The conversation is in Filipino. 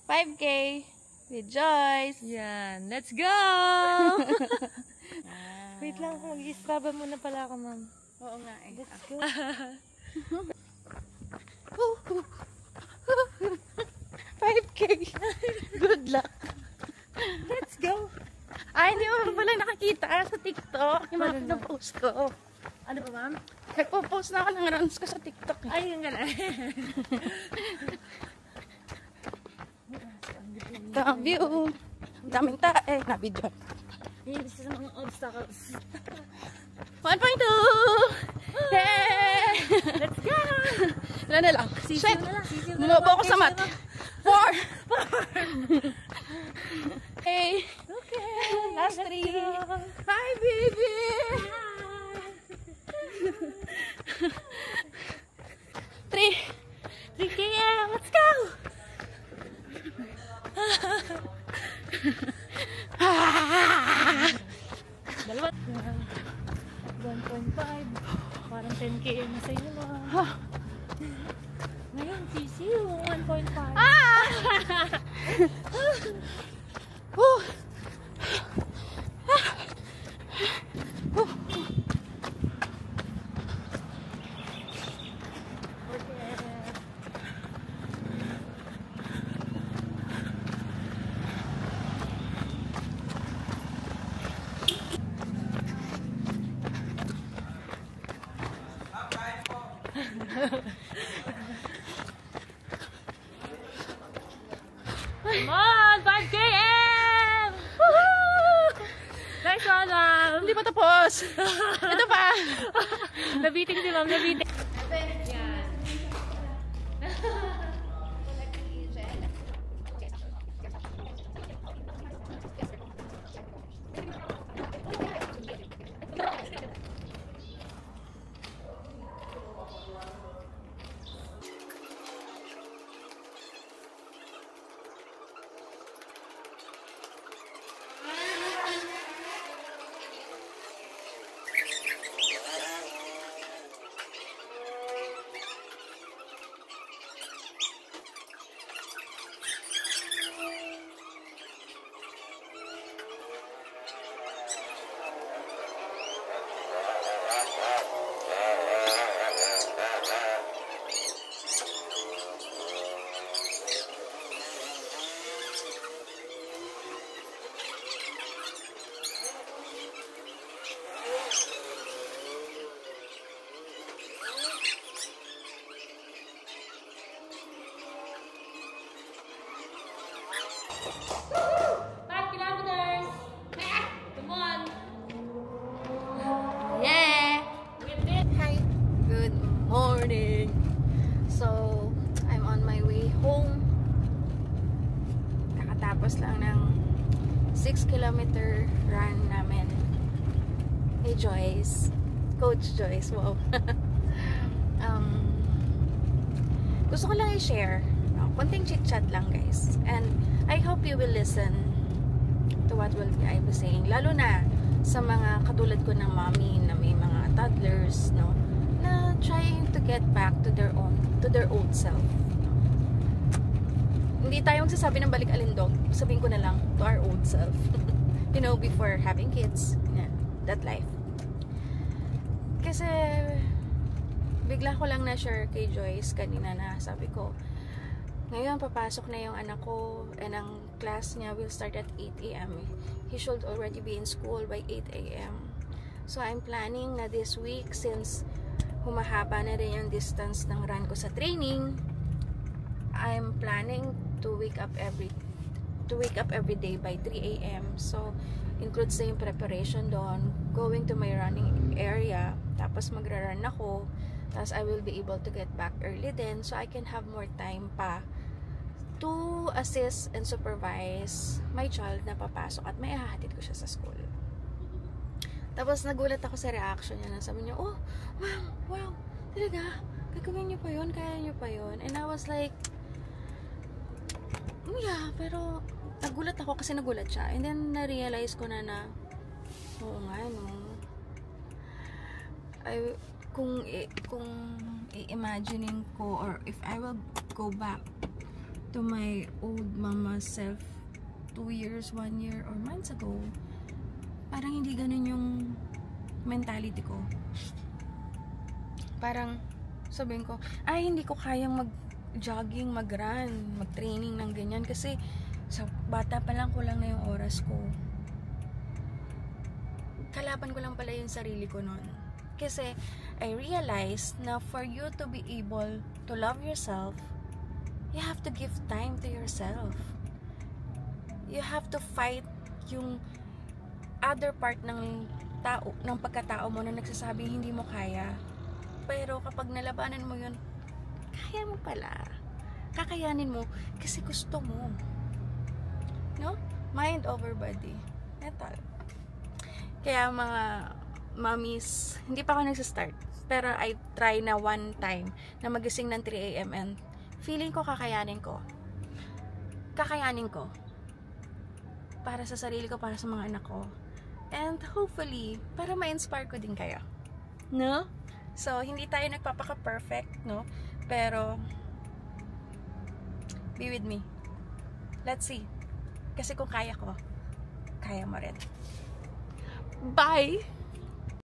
5K with Joyce. Yan. Let's go! Wait lang, mag-iskraba muna pala ako, ma'am. Oo nga eh. Let's go. 5K. Good luck. Let's go! Ay, hindi mo pala nakakita sa TikTok. Yung mga pinapost ko. Ano ba, ma'am? Nagpo-post na ako ng rounds ko sa TikTok. Ay, yung gala. Ito ang view. Ang daming tae. Na-video. Yung isa sa mga obstacles. 1.2! Hey! Let's go! Wala na lang. Sisiw Shit! na lang. Sisiw na Bumaba lang. ako sa mat. 4! Hey! Okay. Last 3. Hi, baby! Three. 3 km. Let's go! Dalawa. 1.5. Parang 10 km na sa inyo, ma'am. Ngayon, sisiw. 1.5. Ah! Oh! Come on! 5 km! Woohoo! Nice one, ma'am! Hindi pa tapos. Ito pa. Nabiting si ma'am, nabiting. Tapos lang ng 6-kilometer run namin. Hey Joyce, Coach Joyce, wow. Gusto ko lang i-share, konting chit-chat lang guys, and I hope you will listen to what I was saying, lalo na sa mga katulad ko ng mommy na may mga toddlers, no, na trying to get back to their old self. Hindi tayo magsasabi ng balik alindog. Sabihin ko na lang, to our old self. You know, before having kids. Yeah, that life. Kasi, bigla ko lang na-share kay Joyce kanina na sabi ko, ngayon papasok na yung anak ko and ang class niya will start at 8 AM. He should already be in school by 8 AM. So, I'm planning na this week, since humahaba na rin yung distance ng run ko sa training, I'm planning to wake up every day by 3 AM. So, includes na yung preparation doon, going to my running area, tapos magra-run ako, tapos I will be able to get back early then, so I can have more time pa to assist and supervise my child na papasok at may hahatid ko siya sa school. Tapos nagulat ako sa reaction niya, sabi niya, oh, wow, talaga, gagawin niyo pa yun, kaya niyo pa yun. And I was like, yeah, pero nagulat ako kasi nagulat siya. And then na-realize ko na oo nga, no. Kung i-imaginein ko, or if I will go back to my old mama self 2 years, 1 year, or months ago, parang hindi ganun yung mentality ko. Parang sabihin ko, ay hindi ko kayang mag-jogging, mag-run, mag-training ng ganyan kasi sa bata pa lang kulang na yung oras ko. Kalaban ko lang pala yung sarili ko noon. Kasi I realized na for you to be able to love yourself, you have to give time to yourself. You have to fight yung other part ng tao, ng pagkatao mo na nagsasabi hindi mo kaya. Pero kapag nalabanan mo yun, kaya mo pala. Kakayanin mo kasi gusto mo. No? Mind over body. Ito. Kaya mga mommies, hindi pa ako nagsistart. Pero I try na one time na magising ng 3 a.m. and feeling ko kakayanin ko. Kakayanin ko. Para sa sarili ko, para sa mga anak ko. And hopefully, para ma-inspire ko din kayo. No? So, hindi tayo nagpapaka-perfect, no? Pero, be with me. Let's see. Kasi kung kaya ko, kaya mo rin. Bye!